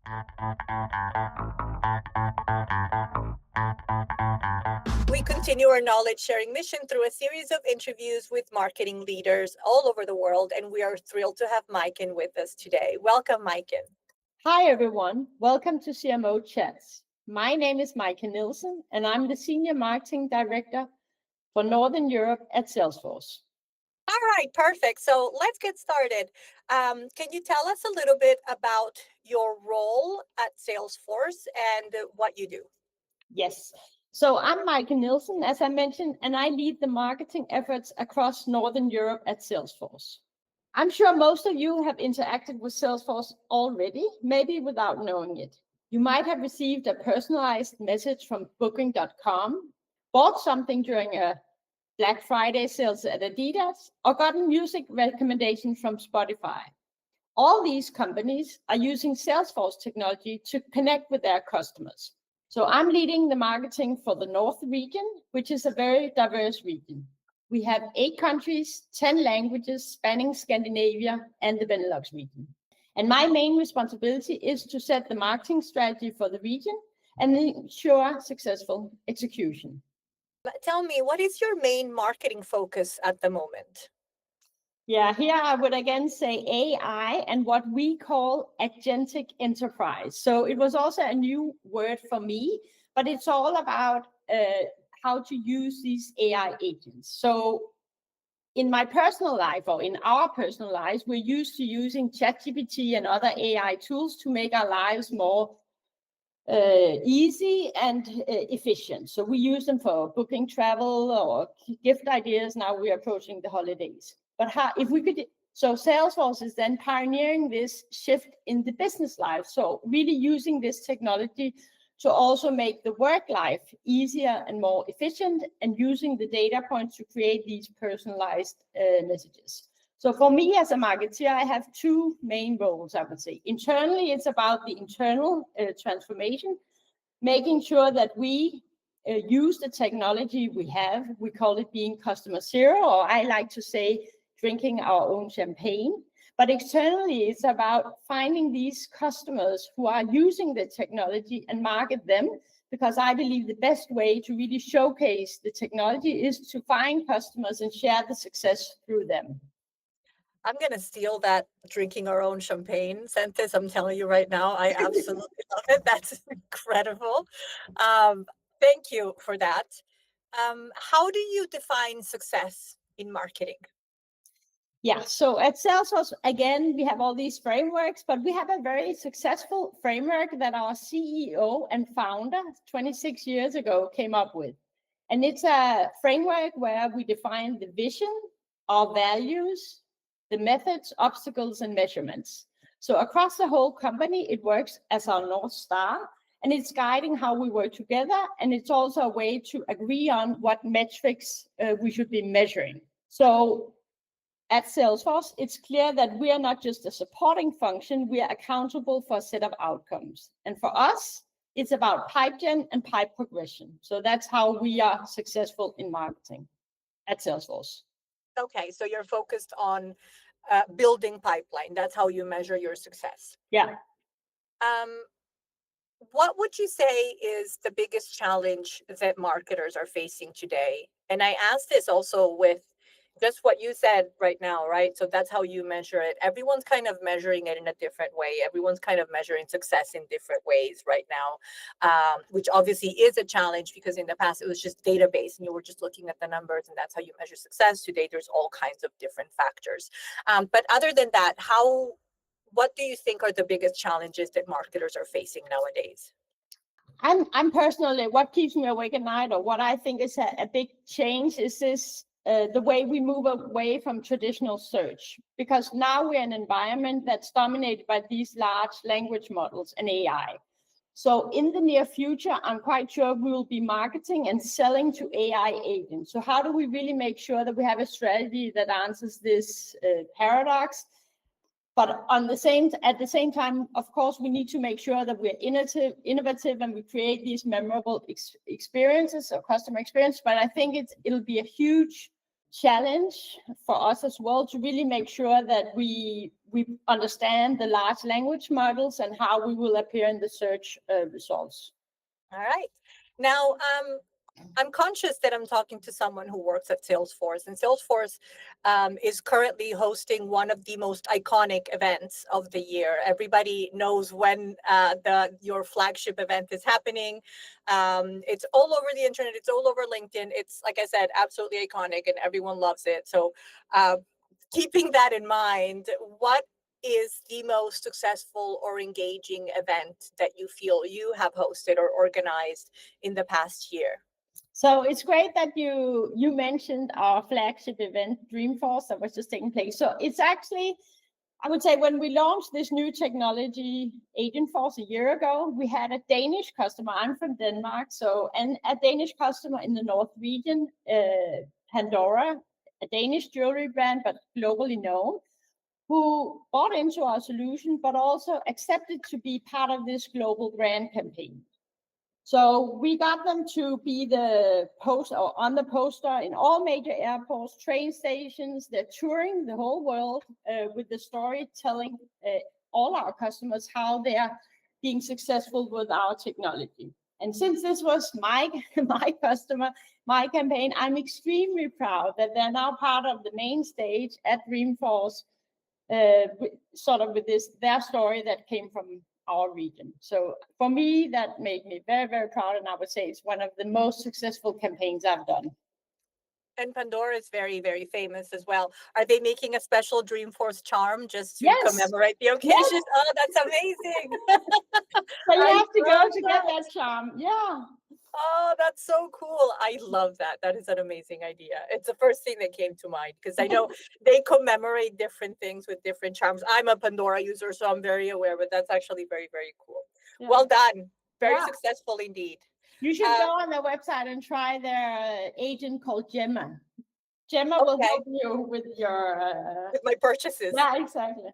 We continue our knowledge sharing mission through a series of interviews with marketing leaders all over the world, and we are thrilled to have Majken with us today. Welcome, Majken. Hi, everyone. Welcome to CMO Chats. My name is Majken Nielsen, and I'm the Senior Marketing Director for Northern Europe at Salesforce. All right, perfect. So let's get started. Can you tell us a little bit about your role at Salesforce and what you do? Yes. So I'm Majken Nielsen, as I mentioned, and I lead the marketing efforts across Northern Europe at Salesforce. I'm sure most of you have interacted with Salesforce already, maybe without knowing it. You might have received a personalized message from Booking.com, bought something during a Black Friday sales at Adidas, or gotten music recommendations from Spotify. All these companies are using Salesforce technology to connect with their customers. So I'm leading the marketing for the North region, which is a very diverse region. We have 8 countries, 10 languages spanning Scandinavia and the Benelux region. And my main responsibility is to set the marketing strategy for the region and ensure successful execution. Tell me, what is your main marketing focus at the moment? Yeah, here I would again say AI and what we call agentic enterprise. So it was also a new word for me, but it's all about how to use these AI agents. So in my personal life, or in our personal lives, we're used to using ChatGPT and other AI tools to make our lives more easy and efficient. So we use them for booking travel or gift ideas. Now we're approaching the holidays. But so Salesforce is then pioneering this shift in the business life. So really using this technology to also make the work life easier and more efficient, and using the data points to create these personalized messages. So for me as a marketer, I have 2 main roles, I would say. Internally, it's about the internal transformation, making sure that we use the technology we have. We call it being customer zero, or I like to say drinking our own champagne. But externally, it's about finding these customers who are using the technology and market them, because I believe the best way to really showcase the technology is to find customers and share the success through them. I'm going to steal that drinking our own champagne sentence. I'm telling you right now, I absolutely love it. That's incredible. Thank you for that. How do you define success in marketing? Yeah, so at Salesforce, again, we have all these frameworks, but we have a very successful framework that our CEO and founder 26 years ago came up with. And it's a framework where we define the vision, our values, the methods, obstacles, and measurements. So across the whole company, it works as our North Star, and it's guiding how we work together. And it's also a way to agree on what metrics we should be measuring. So at Salesforce, it's clear that we are not just a supporting function, we are accountable for a set of outcomes. And for us, it's about pipe gen and pipe progression. So that's how we are successful in marketing at Salesforce. Okay, so you're focused on building pipeline. That's how you measure your success. Yeah. What would you say is the biggest challenge that marketers are facing today? And I ask this also with just what you said right now, right? So that's how you measure it. Everyone's kind of measuring it in a different way. Everyone's kind of measuring success in different ways right now, which obviously is a challenge, because in the past it was just database and you were just looking at the numbers and that's how you measure success. Today, there's all kinds of different factors. But other than that, what do you think are the biggest challenges that marketers are facing nowadays? I'm personally, what keeps me awake at night, or what I think is a big change, is this the way we move away from traditional search, because now we're in an environment that's dominated by these large language models and AI. So in the near future, I'm quite sure we will be marketing and selling to AI agents. So how do we really make sure that we have a strategy that answers this paradox? But at the same time, of course, we need to make sure that we're innovative and we create these memorable experiences or customer experience. But I think it'll be a huge challenge for us as well to really make sure that we we understand the large language models and how we will appear in the search results. All right. Now, I'm conscious that I'm talking to someone who works at Salesforce, and Salesforce is currently hosting one of the most iconic events of the year. Everybody knows when your flagship event is happening. It's all over the internet. It's all over LinkedIn. It's, like I said, absolutely iconic, and everyone loves it. So, keeping that in mind, what is the most successful or engaging event that you feel you have hosted or organized in the past year? So it's great that you mentioned our flagship event, Dreamforce, that was just taking place. So it's actually, I would say, when we launched this new technology, Agentforce, a year ago, we had a Danish customer. I'm from Denmark, and a Danish customer in the North region, Pandora, a Danish jewelry brand, but globally known, who bought into our solution, but also accepted to be part of this global brand campaign. So we got them to be on the poster in all major airports, train stations. They're touring the whole world with the story, telling all our customers how they are being successful with our technology. And since this was my customer, my campaign, I'm extremely proud that they're now part of the main stage at Dreamforce, sort of with their story that came from our region. So for me, that made me very, very proud. And I would say it's one of the most successful campaigns I've done. And Pandora is very, very famous as well. Are they making a special Dreamforce charm just to Yes. commemorate the occasion? Yes. Oh, that's amazing. So you have to go to get that charm. Yeah. Oh, that's so cool. I love that. That is an amazing idea. It's the first thing that came to mind because I know they commemorate different things with different charms. I'm a Pandora user, so I'm very aware, but that's actually very, very cool. Yeah. Well done. Very successful indeed. You should go on their website and try their agent called Gemma. Gemma will help you with your with my purchases. Yeah, exactly.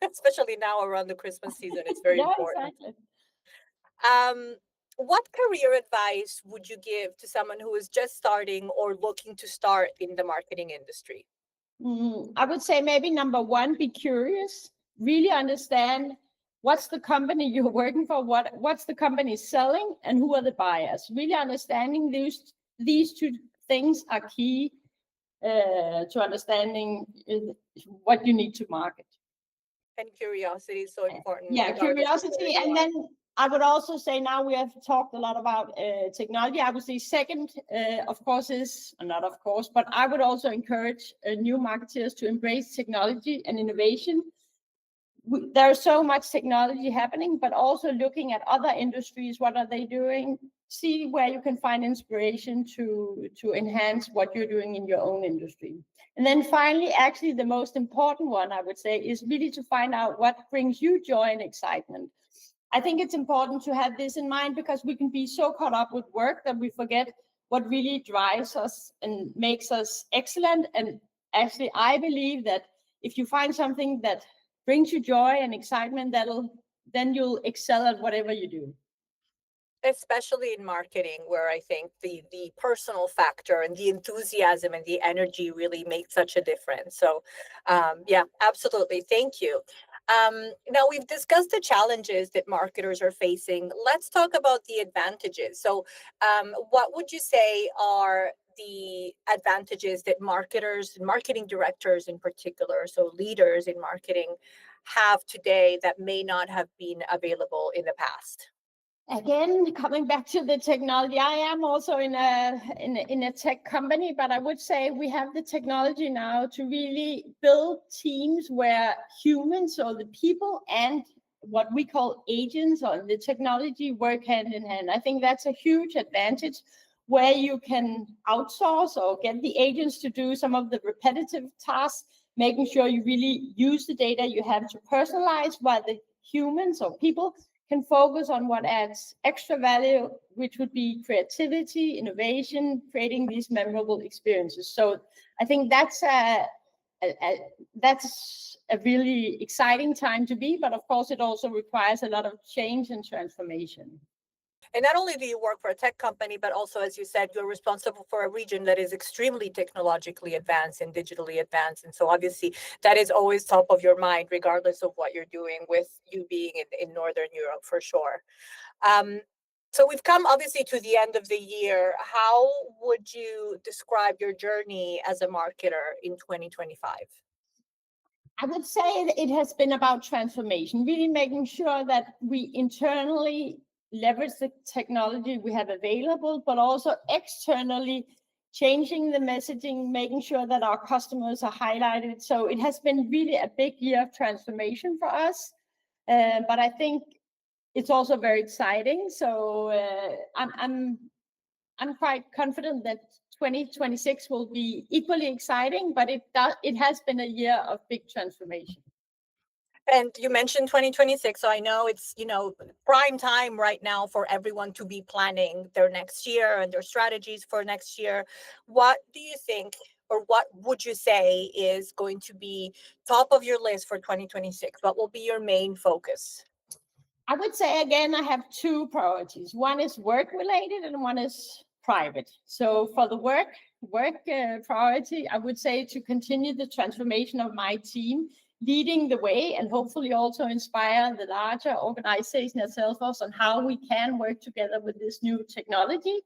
Especially now around the Christmas season, it's very important. Exactly. What career advice would you give to someone who is just starting or looking to start in the marketing industry? I would say maybe number one, be curious, really understand what's the company you're working for, what's the company selling, and who are the buyers. Really understanding these two things are key to understanding what you need to market. And curiosity is so important. Yeah, curiosity. And then I would also say, now we have talked a lot about technology. I would say second, of course, but I would also encourage new marketers to embrace technology and innovation. There's so much technology happening, but also looking at other industries, what are they doing? See where you can find inspiration to enhance what you're doing in your own industry. And then finally, actually the most important one, I would say, is really to find out what brings you joy and excitement. I think it's important to have this in mind because we can be so caught up with work that we forget what really drives us and makes us excellent. And actually, I believe that if you find something that brings you joy and excitement, then you'll excel at whatever you do. Especially in marketing, where I think the personal factor and the enthusiasm and the energy really make such a difference. So yeah, absolutely. Thank you. Now we've discussed the challenges that marketers are facing. Let's talk about the advantages. So what would you say are the advantages that marketers, marketing directors in particular, so leaders in marketing, have today that may not have been available in the past? Again, coming back to the technology, I am also in a tech company, but I would say we have the technology now to really build teams where humans, or the people, and what we call agents or the technology work hand in hand. I think that's a huge advantage, where you can outsource or get the agents to do some of the repetitive tasks, making sure you really use the data you have to personalize, while the humans or people can focus on what adds extra value, which would be creativity, innovation, creating these memorable experiences. So I think that's a really exciting time to be, but of course it also requires a lot of change and transformation. And not only do you work for a tech company, but also, as you said, you're responsible for a region that is extremely technologically advanced and digitally advanced. And so obviously that is always top of your mind, regardless of what you're doing, with you being in Northern Europe for sure. Um, so we've come obviously to the end of the year. How would you describe your journey as a marketer in 2025? I would say it has been about transformation, really making sure that we internally leverage the technology we have available, but also externally changing the messaging, making sure that our customers are highlighted. So it has been really a big year of transformation for us. But I think it's also very exciting. So I'm quite confident that 2026 will be equally exciting, but it has been a year of big transformation. And you mentioned 2026, so I know it's, prime time right now for everyone to be planning their next year and their strategies for next year. What do you think, or what would you say is going to be top of your list for 2026? What will be your main focus? I would say, again, I have two priorities. One is work related and one is private. So for the work priority, I would say to continue the transformation of my team, leading the way, and hopefully also inspire the larger organization at Salesforce on how we can work together with this new technology.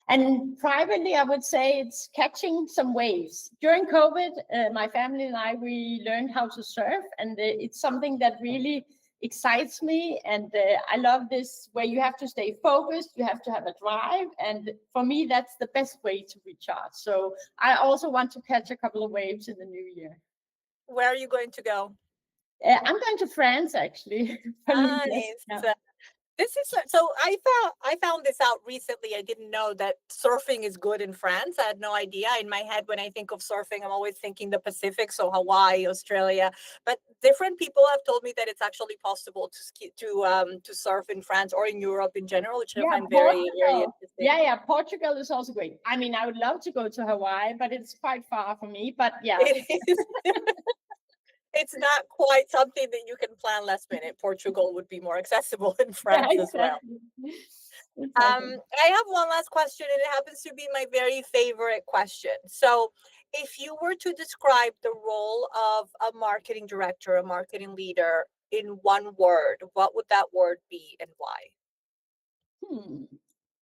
And privately, I would say it's catching some waves. During COVID, my family and I, we learned how to surf, and it's something that really excites me. And I love this, where you have to stay focused, you have to have a drive. And for me, that's the best way to recharge. So I also want to catch a couple of waves in the new year. Where are you going to go? I'm going to France, actually. For New Year's. Nice. Yeah. This is so I found this out recently. I didn't know that surfing is good in France. I had no idea. In my head, when I think of surfing, I'm always thinking the Pacific, so Hawaii, Australia. But different people have told me that it's actually possible to surf in France or in Europe in general, which I Yeah, find very interesting. Yeah, Portugal is also great. I mean, I would love to go to Hawaii, but it's quite far for me. But yeah, It is. It's not quite something that you can plan last minute. Portugal would be more accessible in yeah, France as well. exactly. Exactly. I have one last question, and it happens to be my very favorite question. So, if you were to describe the role of a marketing director, a marketing leader, in one word, what would that word be and why?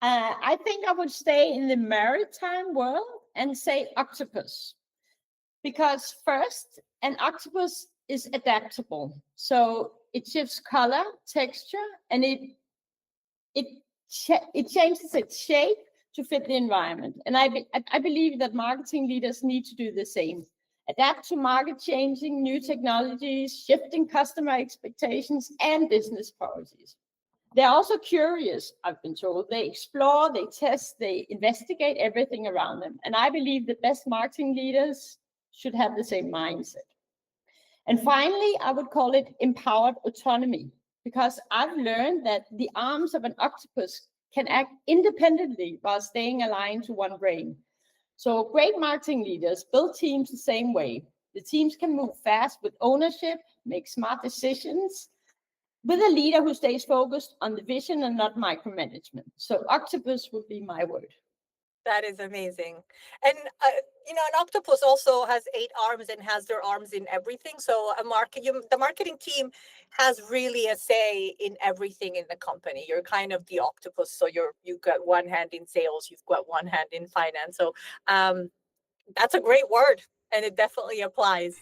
I think I would stay in the maritime world and say octopus. Because first, an octopus is adaptable. So it shifts color, texture, and it changes its shape to fit the environment. And I believe that marketing leaders need to do the same. Adapt to market changing, new technologies, shifting customer expectations, and business priorities. They're also curious, I've been told. They explore, they test, they investigate everything around them. And I believe the best marketing leaders should have the same mindset. And finally, I would call it empowered autonomy, because I've learned that the arms of an octopus can act independently while staying aligned to one brain. So great marketing leaders build teams the same way. The teams can move fast with ownership, make smart decisions, with a leader who stays focused on the vision and not micromanagement. So octopus would be my word. That is amazing. And an octopus also has 8 arms and has their arms in everything. So the marketing team has really a say in everything in the company. You're kind of the octopus. So you've got one hand in sales, you've got one hand in finance. So that's a great word, and it definitely applies.